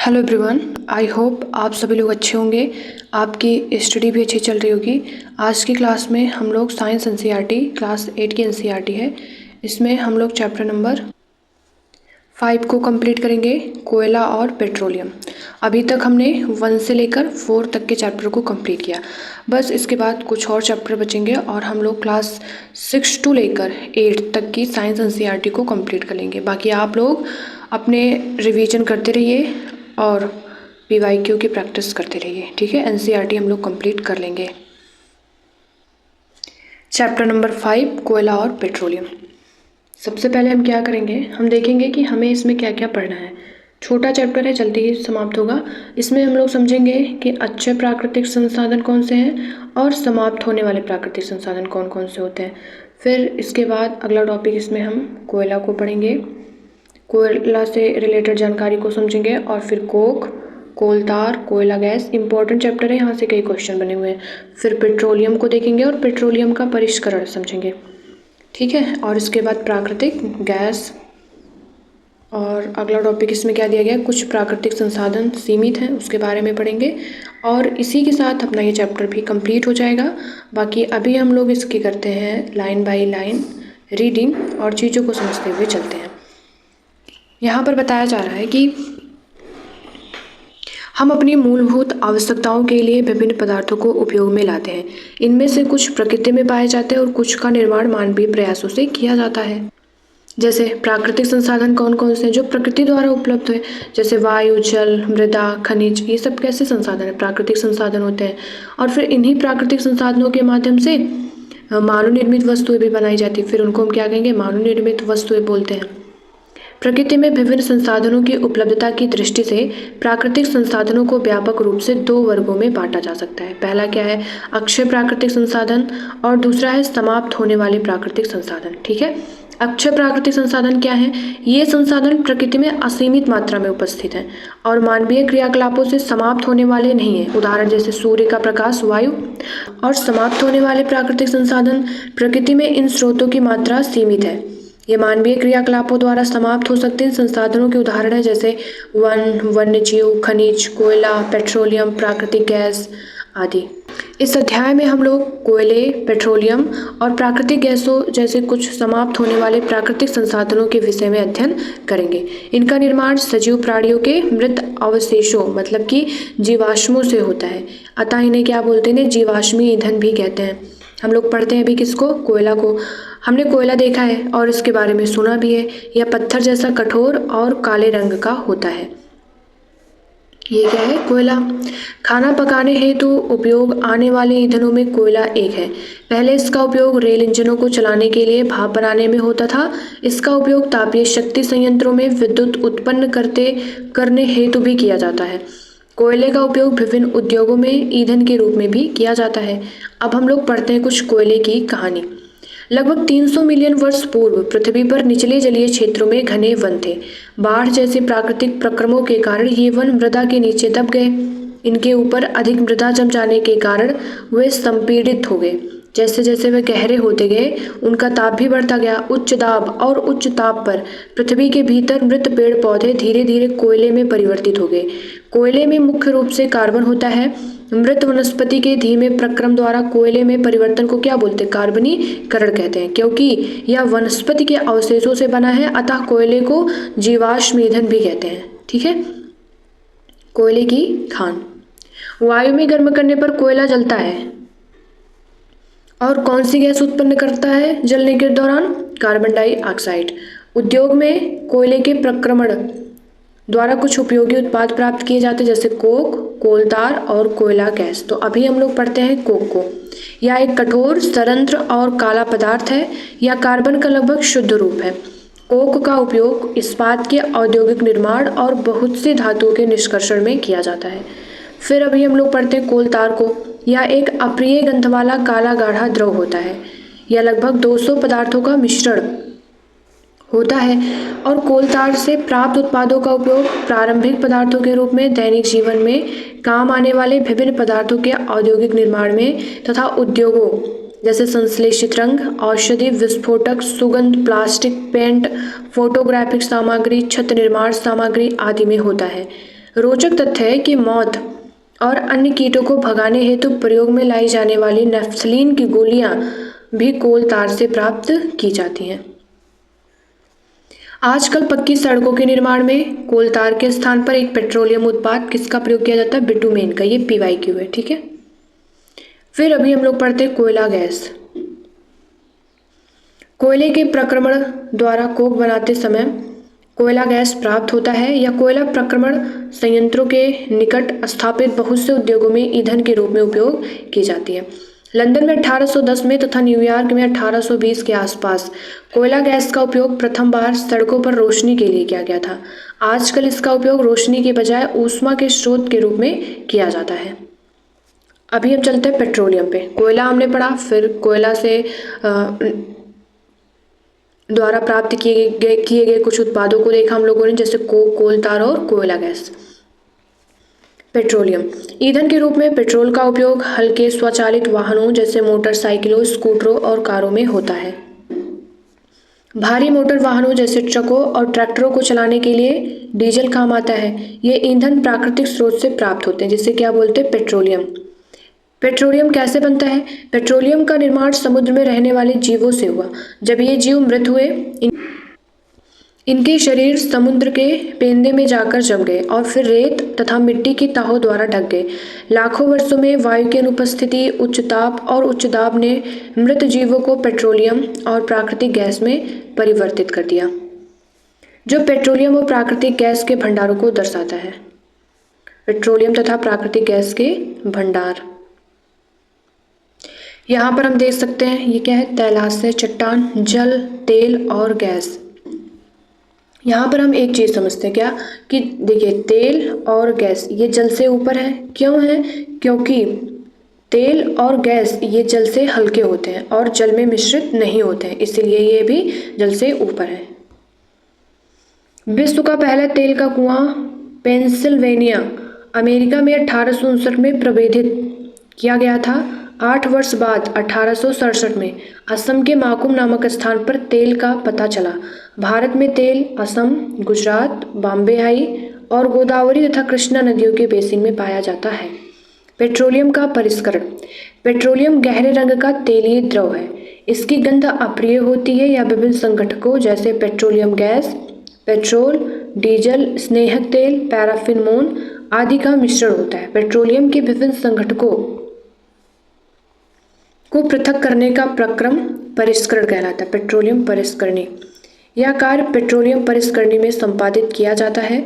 Hello everyone, I hope आप सभी लोग अच्छे होंगे। आपकी स्टडी भी अच्छी चल रही होगी। आज की क्लास में हम लोग साइंस एनसीईआरटी क्लास 8 की एनसीईआरटी है, इसमें हम लोग चैप्टर नंबर 5 को कंप्लीट करेंगे, कोयला और पेट्रोलियम। अभी तक हमने 1 से लेकर 4 तक के चैप्टर को कंप्लीट किया। बस इसके बाद कुछ और चैप्टर बचेंगे और हम लोग क्लास 6 टू लेकर 8 तक की साइंस एनसीईआरटी को कंप्लीट कर लेंगे। बाकी आप लोग अपने रिवीजन करते रहिए और पीवाईक्यू की प्रैक्टिस करते रहिए, ठीक है। एनसीईआरटी हम लोग कंप्लीट कर लेंगे। चैप्टर नंबर 5 कोयला और पेट्रोलियम। सबसे पहले हम क्या करेंगे, हम देखेंगे कि हमें इसमें क्या क्या पढ़ना है। छोटा चैप्टर है, जल्दी ही समाप्त होगा। इसमें हम लोग समझेंगे कि अच्छे प्राकृतिक संसाधन कौन से हैं और समाप्त होने वाले प्राकृतिक संसाधन कौन कौन से होते हैं। फिर इसके बाद अगला टॉपिक इसमें हम कोयला को पढ़ेंगे, कोयला से रिलेटेड जानकारी को समझेंगे और फिर कोक, कोलतार, कोयला गैस, इंपॉर्टेंट चैप्टर है, यहाँ से कई क्वेश्चन बने हुए हैं। फिर पेट्रोलियम को देखेंगे और पेट्रोलियम का परिष्करण समझेंगे, ठीक है। और इसके बाद प्राकृतिक गैस और अगला टॉपिक इसमें क्या दिया गया, कुछ प्राकृतिक संसाधन सीमित हैं उसके बारे में पढ़ेंगे और इसी के साथ अपना ये चैप्टर भी कंप्लीट हो जाएगा। बाकी अभी हम लोग इसकी करते हैं लाइन बाय लाइन रीडिंग और चीज़ों को समझते हुए चलते हैं। यहाँ पर बताया जा रहा है कि हम अपनी मूलभूत आवश्यकताओं के लिए विभिन्न पदार्थों को उपयोग में लाते हैं। इनमें से कुछ प्रकृति में पाए जाते हैं और कुछ का निर्माण मानवीय प्रयासों से किया जाता है। जैसे प्राकृतिक संसाधन कौन कौन से हैं जो प्रकृति द्वारा उपलब्ध है, जैसे वायु, जल, मृदा, खनिज, ये सब कैसे संसाधन है, प्राकृतिक संसाधन होते हैं। और फिर इन्हीं प्राकृतिक संसाधनों के माध्यम से मानव निर्मित वस्तुएं भी बनाई जाती है, फिर उनको हम क्या कहेंगे, मानव निर्मित वस्तुएं बोलते हैं। प्रकृति में विभिन्न संसाधनों की उपलब्धता की दृष्टि से प्राकृतिक संसाधनों को व्यापक रूप से 2 वर्गों में बांटा जा सकता है। पहला क्या है, अक्षय प्राकृतिक संसाधन और दूसरा है समाप्त होने वाले प्राकृतिक संसाधन, ठीक है। अक्षय प्राकृतिक संसाधन क्या है, ये संसाधन प्रकृति में असीमित मात्रा में उपस्थित हैं और मानवीय क्रियाकलापों से समाप्त होने वाले नहीं हैं। उदाहरण जैसे सूर्य का प्रकाश, वायु। और समाप्त होने वाले प्राकृतिक संसाधन, प्रकृति में इन स्रोतों की मात्रा सीमित है, ये मानवीय क्रियाकलापों द्वारा समाप्त हो सकते हैं। संसाधनों के उदाहरण है जैसे वन, वन्यजीव, खनिज, कोयला, पेट्रोलियम, प्राकृतिक गैस आदि। इस अध्याय में हम लोग कोयले, पेट्रोलियम और प्राकृतिक गैसों जैसे कुछ समाप्त होने वाले प्राकृतिक संसाधनों के विषय में अध्ययन करेंगे। इनका निर्माण सजीव प्राणियों के मृत अवशेषों मतलब कि जीवाश्मों से होता है, अतः इन्हें क्या बोलते हैं, जीवाश्मी ईंधन भी कहते हैं। हम लोग पढ़ते हैं अभी किसको, कोयला को। हमने कोयला देखा है और इसके बारे में सुना भी है। यह पत्थर जैसा कठोर और काले रंग का होता है। ये क्या है, कोयला। खाना पकाने हेतु उपयोग आने वाले ईंधनों में कोयला एक है। पहले इसका उपयोग रेल इंजनों को चलाने के लिए भाप बनाने में होता था। इसका उपयोग तापीय शक्ति संयंत्रों में विद्युत उत्पन्न करने हेतु भी किया जाता है। कोयले का उपयोग विभिन्न उद्योगों में ईंधन के रूप में भी किया जाता है। अब हम लोग पढ़ते हैं कुछ कोयले की कहानी। लगभग 300 मिलियन वर्ष पूर्व पृथ्वी पर निचले जलीय क्षेत्रों में घने वन थे। बाढ़ जैसे प्राकृतिक प्रक्रमों के कारण ये वन मृदा के नीचे दब गए। इनके ऊपर अधिक मृदा जम जाने के कारण वे संपीड़ित हो गए। जैसे जैसे वे गहरे होते गए उनका ताप भी बढ़ता गया। उच्च दाब और उच्च ताप पर पृथ्वी के भीतर मृत पेड़ पौधे धीरे धीरे कोयले में परिवर्तित हो गए। कोयले में मुख्य रूप से कार्बन होता है। मृत वनस्पति के धीमे प्रक्रम द्वारा कोयले में परिवर्तन को क्या बोलते हैं, कार्बनीकरण कहते हैं। क्योंकि यह वनस्पति के अवशेषों से बना है अतः कोयले को जीवाश्म ईंधन भी कहते हैं, ठीक है। कोयले की खान। वायु में गर्म करने पर कोयला जलता है और कौन सी गैस उत्पन्न करता है जलने के दौरान, कार्बन डाइऑक्साइड। उद्योग में कोयले के प्रक्रमण द्वारा कुछ उपयोगी उत्पाद प्राप्त किए जाते हैं जैसे कोक, कोलतार और कोयला गैस। तो अभी हम लोग पढ़ते हैं कोक को। यह एक कठोर, सरंध्र और काला पदार्थ है। यह कार्बन का लगभग शुद्ध रूप है। कोक का उपयोग इस्पात के औद्योगिक निर्माण और बहुत से धातुओं के निष्कर्षण में किया जाता है। फिर अभी हम लोग पढ़ते हैं कोलतार को। यह एक अप्रिय गंध वाला काला गाढ़ा द्रव होता है। यह लगभग 200 पदार्थों का मिश्रण होता है और कोलतार से प्राप्त उत्पादों का उपयोग प्रारंभिक पदार्थों के रूप में दैनिक जीवन में काम आने वाले विभिन्न पदार्थों के औद्योगिक निर्माण में तथा उद्योगों जैसे संश्लेषित रंग, औषधि, विस्फोटक, सुगंध, प्लास्टिक, पेंट, फोटोग्राफिक सामग्री, छत निर्माण सामग्री आदि में होता है। रोचक तथ्य है कि मौत और अन्य कीटों को भगाने हेतु प्रयोग में लाई जाने वाली नेफ्थलीन की गोलियां भी कोल तार से प्राप्त की जाती हैं। आजकल पक्की सड़कों के निर्माण में कोल तार के स्थान पर एक पेट्रोलियम उत्पाद किसका प्रयोग किया जाता है? बिटुमेन का। ये PYQ है, ठीक है। फिर अभी हम लोग पढ़ते हैं कोयला गैस। कोयले के प्रक्रमण द्वारा कोक बनाते समय कोयला गैस प्राप्त होता है। या कोयला प्रक्रमण संयंत्रों के निकट स्थापित बहुत से उद्योगों में ईंधन के रूप में उपयोग की जाती है। लंदन में 1810 में तथा न्यूयॉर्क में 1820 के आसपास कोयला गैस का उपयोग प्रथम बार सड़कों पर रोशनी के लिए किया गया था। आजकल इसका उपयोग रोशनी के बजाय ऊष्मा के स्रोत के रूप में किया जाता है। अभी हम चलते हैं पेट्रोलियम पे। कोयला हमने पढ़ा, फिर कोयला से द्वारा प्राप्त किए गए कुछ उत्पादों को देखा हम लोगों ने, जैसे कोल तार और कोयला गैस। पेट्रोलियम ईंधन के रूप में पेट्रोल का उपयोग हल्के स्वचालित वाहनों जैसे मोटरसाइकिलों, स्कूटरों और कारों में होता है। भारी मोटर वाहनों जैसे ट्रकों और ट्रैक्टरों को चलाने के लिए डीजल काम आता है। ये ईंधन प्राकृतिक स्रोत से प्राप्त होते हैं, जिसे क्या बोलते हैं? पेट्रोलियम। पेट्रोलियम कैसे बनता है? पेट्रोलियम का निर्माण समुद्र में रहने वाले जीवों से हुआ। जब ये जीव मृत हुए, इनके शरीर समुद्र के पेंदे में जाकर जम गए और फिर रेत तथा मिट्टी की तहों द्वारा ढक गए। लाखों वर्षों में वायु की अनुपस्थिति, उच्च ताप और उच्च दाब ने मृत जीवों को पेट्रोलियम और प्राकृतिक गैस में परिवर्तित कर दिया, जो पेट्रोलियम और प्राकृतिक गैस के भंडारों को दर्शाता है। पेट्रोलियम तथा प्राकृतिक गैस के भंडार यहाँ पर हम देख सकते हैं। ये क्या है? तैलाशय, चट्टान, जल, तेल और गैस। यहाँ पर हम एक चीज़ समझते हैं क्या, कि देखिए तेल और गैस ये जल से ऊपर है। क्यों है? क्योंकि तेल और गैस ये जल से हल्के होते हैं और जल में मिश्रित नहीं होते हैं, इसीलिए ये भी जल से ऊपर है। विश्व का पहला तेल का कुआं पेंसिल्वेनिया, अमेरिका में 1859 में प्रवेशित किया गया था। 8 वर्ष बाद 1867 में असम के माकुम नामक स्थान पर तेल का पता चला। भारत में तेल असम, गुजरात, बॉम्बे हाई और गोदावरी तथा कृष्णा नदियों के बेसिन में पाया जाता है। पेट्रोलियम का परिष्करण। पेट्रोलियम गहरे रंग का तेलीय द्रव है। इसकी गंध अप्रिय होती है या विभिन्न संगठकों जैसे पेट्रोलियम गैस, पेट्रोल, डीजल, स्नेहक तेल, पैराफिन मोम आदि का मिश्रण होता है। पेट्रोलियम के विभिन्न संगठकों को पृथक करने का प्रक्रम परिष्करण कहलाता है। पेट्रोलियम परिष्करणी। यह कार्य पेट्रोलियम परिष्करणी में संपादित किया जाता है।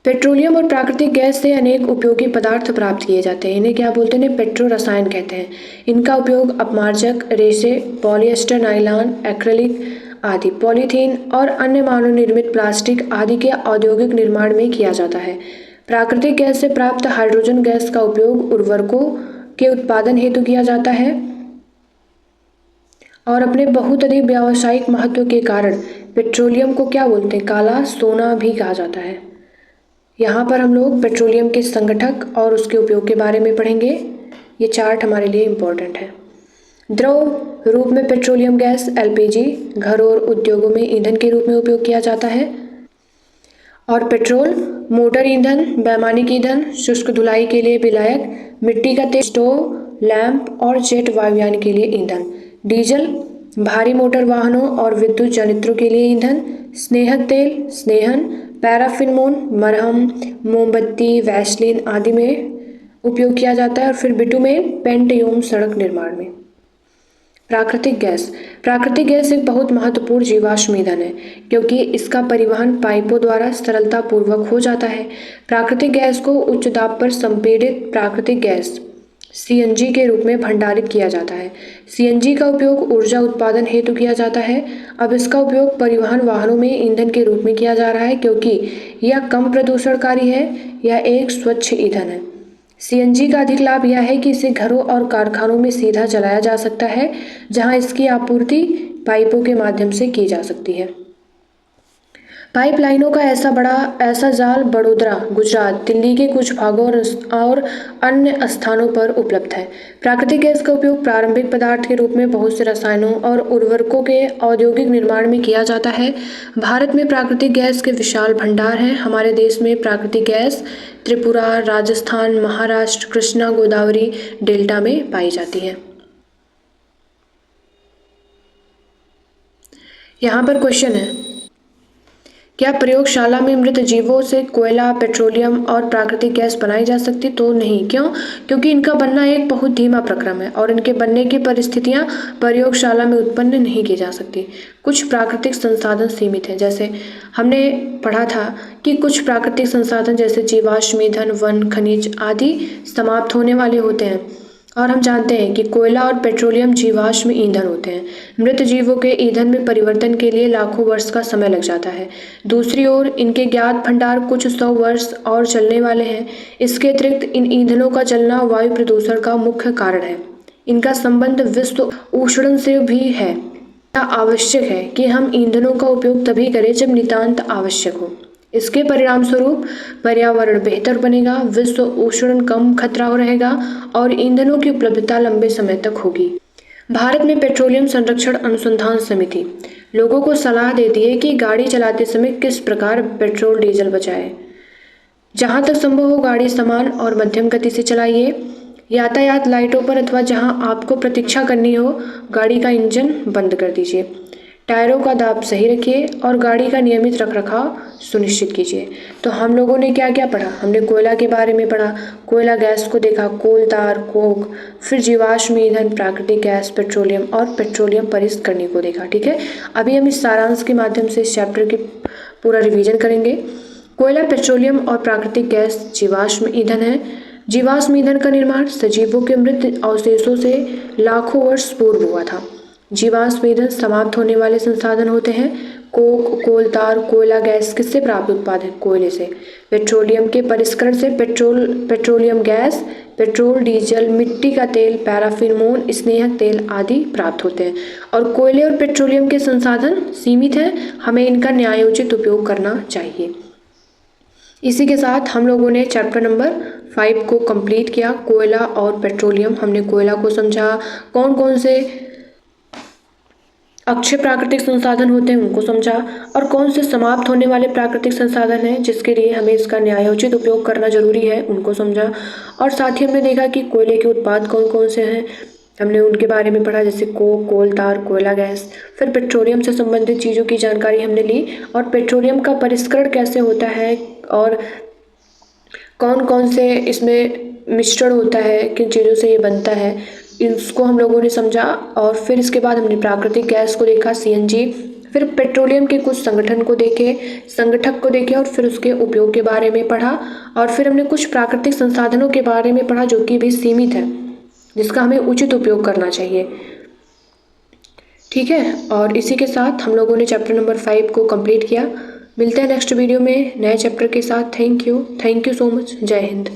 पेट्रोलियम और प्राकृतिक गैस से अनेक उपयोगी पदार्थ प्राप्त किए जाते हैं। इन्हें क्या बोलते हैं? पेट्रो रसायन कहते हैं। इनका उपयोग अपमार्जक, रेशे, पॉलिएस्टर, नायलॉन, एक्रिलिक आदि, पॉलीथीन और अन्य मानव निर्मित प्लास्टिक आदि के औद्योगिक निर्माण में किया जाता है। प्राकृतिक गैस से प्राप्त हाइड्रोजन गैस का उपयोग उर्वरकों के उत्पादन हेतु किया जाता है और अपने बहुत अधिक व्यावसायिक महत्व के कारण पेट्रोलियम को क्या बोलते हैं? काला सोना भी कहा जाता है। यहाँ पर हम लोग पेट्रोलियम के संगठक और उसके उपयोग के बारे में पढ़ेंगे। ये चार्ट हमारे लिए इम्पोर्टेंट है। द्रव रूप में पेट्रोलियम गैस LPG घरों और उद्योगों में ईंधन के रूप में उपयोग किया जाता है। और पेट्रोल मोटर ईंधन, वैमानिक ईंधन, शुष्क धुलाई के लिए विलायक, मिट्टी का तेल, स्टोव, लैंप और जेट वायुयान के लिए ईंधन। डीजल भारी मोटर वाहनों और विद्युत जनित्रों के लिए ईंधन। स्नेहक तेल, स्नेहन, पैराफिन मोम, मरहम, मोमबत्ती, वैसलीन आदि में उपयोग किया जाता है। और फिर बिटुमेन, पेंट एवं सड़क निर्माण में। प्राकृतिक गैस एक बहुत महत्वपूर्ण जीवाश्म ईंधन है, क्योंकि इसका परिवहन पाइपों द्वारा सरलता पूर्वक हो जाता है। प्राकृतिक गैस को उच्च दाब पर संपीड़ित प्राकृतिक गैस CNG के रूप में भंडारित किया जाता है। CNG का उपयोग ऊर्जा उत्पादन हेतु किया जाता है। अब इसका उपयोग परिवहन वाहनों में ईंधन के रूप में किया जा रहा है, क्योंकि यह कम प्रदूषणकारी है। यह एक स्वच्छ ईंधन है। CNG का अधिक लाभ यह है कि इसे घरों और कारखानों में सीधा जलाया जा सकता है, जहां इसकी आपूर्ति पाइपों के माध्यम से की जा सकती है। पाइपलाइनों का ऐसा जाल बड़ोदरा, गुजरात, दिल्ली के कुछ भागों और अन्य स्थानों पर उपलब्ध है। प्राकृतिक गैस का उपयोग प्रारंभिक पदार्थ के रूप में बहुत से रसायनों और उर्वरकों के औद्योगिक निर्माण में किया जाता है। भारत में प्राकृतिक गैस के विशाल भंडार हैं। हमारे देश में प्राकृतिक गैस त्रिपुरा, राजस्थान, महाराष्ट्र, कृष्णा गोदावरी डेल्टा में पाई जाती है। यहाँ पर क्वेश्चन है, क्या प्रयोगशाला में मृत जीवों से कोयला, पेट्रोलियम और प्राकृतिक गैस बनाई जा सकती? तो नहीं। क्यों? क्योंकि इनका बनना एक बहुत धीमा प्रक्रम है और इनके बनने की परिस्थितियां प्रयोगशाला में उत्पन्न नहीं की जा सकती। कुछ प्राकृतिक संसाधन सीमित हैं। जैसे हमने पढ़ा था कि कुछ प्राकृतिक संसाधन जैसे जीवाश्म ईंधन, वन, खनिज आदि समाप्त होने वाले होते हैं और हम जानते हैं कि कोयला और पेट्रोलियम जीवाश्म ईंधन होते हैं। मृत जीवों के ईंधन में परिवर्तन के लिए लाखों वर्ष का समय लग जाता है। दूसरी ओर इनके ज्ञात भंडार कुछ 100 वर्ष और चलने वाले हैं। इसके अतिरिक्त इन ईंधनों का जलना वायु प्रदूषण का मुख्य कारण है। इनका संबंध विश्व उष्णन से भी है। आवश्यक है कि हम ईंधनों का उपयोग तभी करें जब नितांत आवश्यक हो। इसके परिणाम स्वरूप पर्यावरण बेहतर बनेगा, विश्व उष्णन कम खतरा रहेगा और ईंधनों की उपलब्धता लंबे समय तक होगी। भारत में पेट्रोलियम संरक्षण अनुसंधान समिति लोगों को सलाह देती है कि गाड़ी चलाते समय किस प्रकार पेट्रोल डीजल बचाएं। जहां तक संभव हो गाड़ी समान और मध्यम गति से चलाइए। यातायात लाइटों पर अथवा जहां आपको प्रतीक्षा करनी हो गाड़ी का इंजन बंद कर दीजिए। टायरों का दाब सही रखिए और गाड़ी का नियमित रखरखाव सुनिश्चित कीजिए। तो हम लोगों ने क्या क्या पढ़ा? हमने कोयला के बारे में पढ़ा, कोयला गैस को देखा, कोल तार, कोक, फिर जीवाश्म ईंधन, प्राकृतिक गैस, पेट्रोलियम और पेट्रोलियम परिष्करणी को देखा। ठीक है, अभी हम इस सारांश के माध्यम से इस चैप्टर की पूरा रिवीजन करेंगे। कोयला, पेट्रोलियम और प्राकृतिक गैस जीवाश्म ईंधन है। जीवाश्म ईंधन का निर्माण सजीवों के मृत अवशेषों से लाखों वर्ष पूर्व हुआ था। जीवाश्म ईंधन समाप्त होने वाले संसाधन होते हैं। कोक, कोल तार, कोयला गैस किससे प्राप्त उत्पाद है? कोयले से। पेट्रोलियम के परिष्करण से पेट्रोलियम गैस, पेट्रोल, डीजल, मिट्टी का तेल, पैराफिन, मोम, स्नेहक तेल आदि प्राप्त होते हैं। और कोयले और पेट्रोलियम के संसाधन सीमित हैं, हमें इनका न्यायोचित उपयोग करना चाहिए। इसी के साथ हम लोगों ने चैप्टर नंबर 5 को कंप्लीट किया। कोयला और पेट्रोलियम, हमने कोयला को समझा, कौन कौन से अक्षय प्राकृतिक संसाधन होते हैं उनको समझा और कौन से समाप्त होने वाले प्राकृतिक संसाधन हैं जिसके लिए हमें इसका न्यायोचित उपयोग करना जरूरी है उनको समझा। और साथ ही हमने देखा कि कोयले के उत्पाद कौन कौन से हैं, हमने उनके बारे में पढ़ा, जैसे कोक, कोल तार, कोयला गैस। फिर पेट्रोलियम से संबंधित चीज़ों की जानकारी हमने ली और पेट्रोलियम का परिष्करण कैसे होता है और कौन कौन से इसमें मिश्रण होता है, किन चीज़ों से ये बनता है, इसको हम लोगों ने समझा। और फिर इसके बाद हमने प्राकृतिक गैस को देखा, सीएनजी। फिर पेट्रोलियम के कुछ संगठक को देखे और फिर उसके उपयोग के बारे में पढ़ा। और फिर हमने कुछ प्राकृतिक संसाधनों के बारे में पढ़ा जो कि भी सीमित है, जिसका हमें उचित उपयोग करना चाहिए। ठीक है, और इसी के साथ हम लोगों ने चैप्टर नंबर 5 को कंप्लीट किया। मिलते हैं नेक्स्ट वीडियो में नए चैप्टर के साथ। Thank you so much. जय हिंद।